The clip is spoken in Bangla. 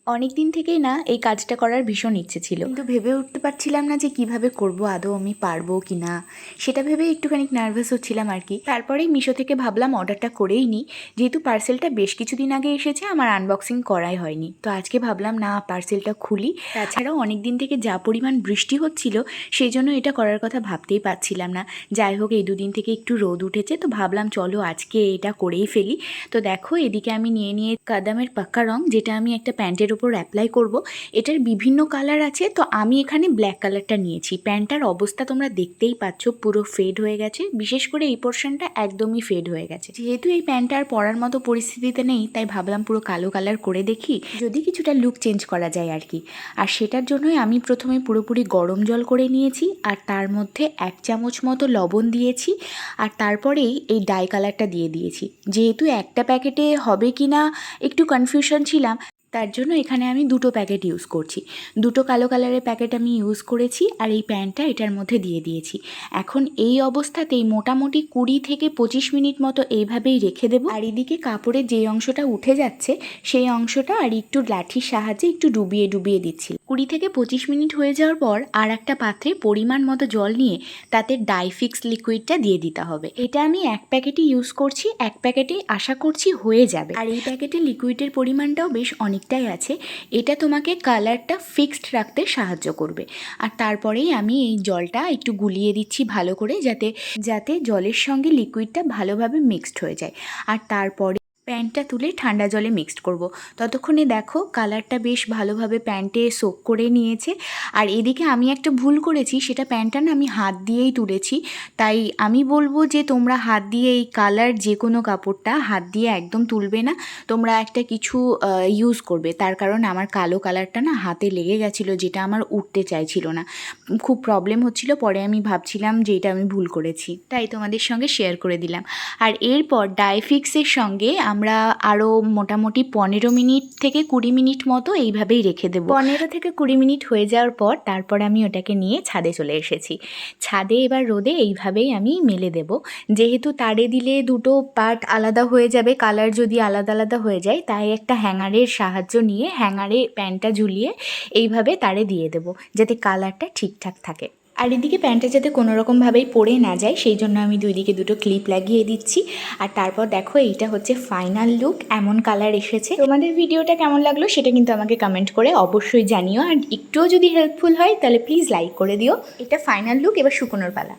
অনেক দিন থেকেই না এই কাজটা করার ভীষণ ইচ্ছে ছিল, কিন্তু ভেবে উঠতে পারছিলাম না যে কিভাবে করব, আদৌ আমি পারবো কি না। সেটা ভেবে একটুখানি নার্ভাস হচ্ছিলাম আর কি। তারপরেই মিশো থেকে ভাবলাম অর্ডারটা করেই নিই, যেহেতু পার্সেলটা বেশ কিছুদিন আগে এসেছে, আমার আনবক্সিং করাই হয়নি। তো আজকে ভাবলাম না, পার্সেলটা খুলি। তাছাড়াও অনেক দিন থেকে যা পরিমাণ বৃষ্টি হচ্ছিল, সেই জন্য এটা করার কথা ভাবতেই পারছিলাম না। যাই হোক, এই দুদিন থেকে একটু রোদ উঠেছে, তো ভাবলাম চলো আজকে এটা করেই ফেলি। তো দেখো, এদিকে আমি নিয়ে কাদামের পাক্কা রং, যেটা আমি একটা প্যান্টের উপর অ্যাপ্লাই করব। এটার বিভিন্ন কালার আছে, তো আমি এখানে ব্ল্যাক কালারটা নিয়েছি। প্যান্টটার অবস্থা তোমরা দেখতেই পাচ্ছ, পুরো ফেড হয়ে গেছে, বিশেষ করে এই পোর্শনটা একদমই ফেড হয়ে গেছে। যেহেতু এই প্যান্টটা আর পরার মতো পরিস্থিতিতে নেই, তাই ভাবলাম পুরো কালো কালার করে দেখি, যদি কিছুটা লুক চেঞ্জ করা যায় আর কি। আর সেটার জন্যই আমি প্রথমে পুরোপুরি গরম জল করে নিয়েছি, আর তার মধ্যে 1 চামচ মতো লবণ দিয়েছি, আর তারপরেই এই ডাই কালারটা দিয়ে দিয়েছি। যেহেতু একটা প্যাকেটে হবে কি না একটু কনফিউশন ছিলাম, তার জন্য এখানে আমি 2টো প্যাকেট ইউজ করছি। 2টো কালো কালারের প্যাকেট আমি ইউজ করেছি, আর এই প্যান্টটা এটার মধ্যে দিয়ে দিয়েছি। এখন এই অবস্থাতেই মোটামুটি 20 থেকে 25 মিনিট মতো এইভাবেই রেখে দেবো। আর এদিকে কাপড়ের যে অংশটা উঠে যাচ্ছে, সেই অংশটা আর একটু লাঠির সাহায্যে একটু ডুবিয়ে ডুবিয়ে দিচ্ছি। 20 থেকে 25 মিনিট হয়ে যাওয়ার পর আর একটা পাত্রে পরিমাণ মতো জল নিয়ে তাতে ডাইফিক্স লিকুইডটা দিয়ে দিতে হবে। এটা আমি 1 প্যাকেটই ইউজ করছি, 1 প্যাকেটেই আশা করছি হয়ে যাবে। আর এই প্যাকেটে লিকুইডের পরিমাণটাও বেশ অনেকটাই আছে। এটা তোমাকে কালারটা ফিক্সড রাখতে সাহায্য করবে। আর তারপরেই আমি এই জলটা একটু গুলিয়ে দিচ্ছি ভালো করে, যাতে জলের সঙ্গে লিকুইডটা ভালোভাবে মিক্সড হয়ে যায়। আর তারপরে প্যান্টটা তুলে ঠান্ডা জলে মিক্সড করব। ততক্ষণে দেখো কালারটা বেশ ভালোভাবে প্যান্টে সোক করে নিয়েছে। আর এদিকে আমি একটা ভুল করেছি, সেটা প্যান্টটা না আমি হাত দিয়েই তুলেছি। তাই আমি বলবো যে তোমরা হাত দিয়ে এই কালার যে কোনো কাপড়টা হাত দিয়ে একদম তুলবে না, তোমরা একটা কিছু ইউজ করবে। তার কারণ আমার কালো কালারটা না হাতে লেগে গেছিলো, যেটা আমার উঠতে চাইছিল না, খুব প্রবলেম হচ্ছিল। পরে আমি ভাবছিলাম যে এটা আমি ভুল করেছি, তাই তোমাদের সঙ্গে শেয়ার করে দিলাম। আর এরপর ডাইফিক্সের সঙ্গে আমরা আরও মোটামুটি 15 মিনিট থেকে 20 মিনিট মতো এইভাবেই রেখে দেবো। 15 থেকে 20 মিনিট হয়ে যাওয়ার পর তারপর আমি ওটাকে নিয়ে ছাদে চলে এসেছি। ছাদে এবার রোদে এইভাবেই আমি মেলে দেব। যেহেতু তারে দিলে দুটো পার্ট আলাদা হয়ে যাবে, কালার যদি আলাদা আলাদা হয়ে যায়, তাই একটা হ্যাঙ্গারের সাহায্য নিয়ে হ্যাঙ্গারে প্যান্টটা ঝুলিয়ে এইভাবে তারে দিয়ে দেবো, যাতে কালারটা ঠিকঠাক থাকে। আর এদিকে প্যান্টটা যাতে কোনো রকমভাবেই পড়ে না যায়, সেই জন্য আমি 2 দিকে 2টো ক্লিপ লাগিয়ে দিচ্ছি। আর তারপর দেখো, এইটা হচ্ছে ফাইনাল লুক, এমন কালার এসেছে। তোমাদের ভিডিওটা কেমন লাগলো সেটা কিন্তু আমাকে কমেন্ট করে অবশ্যই জানিও। আর একটুও যদি হেল্পফুল হয় তাহলে প্লিজ লাইক করে দিও। এটা ফাইনাল লুক, এবার শুকোনোর পালা।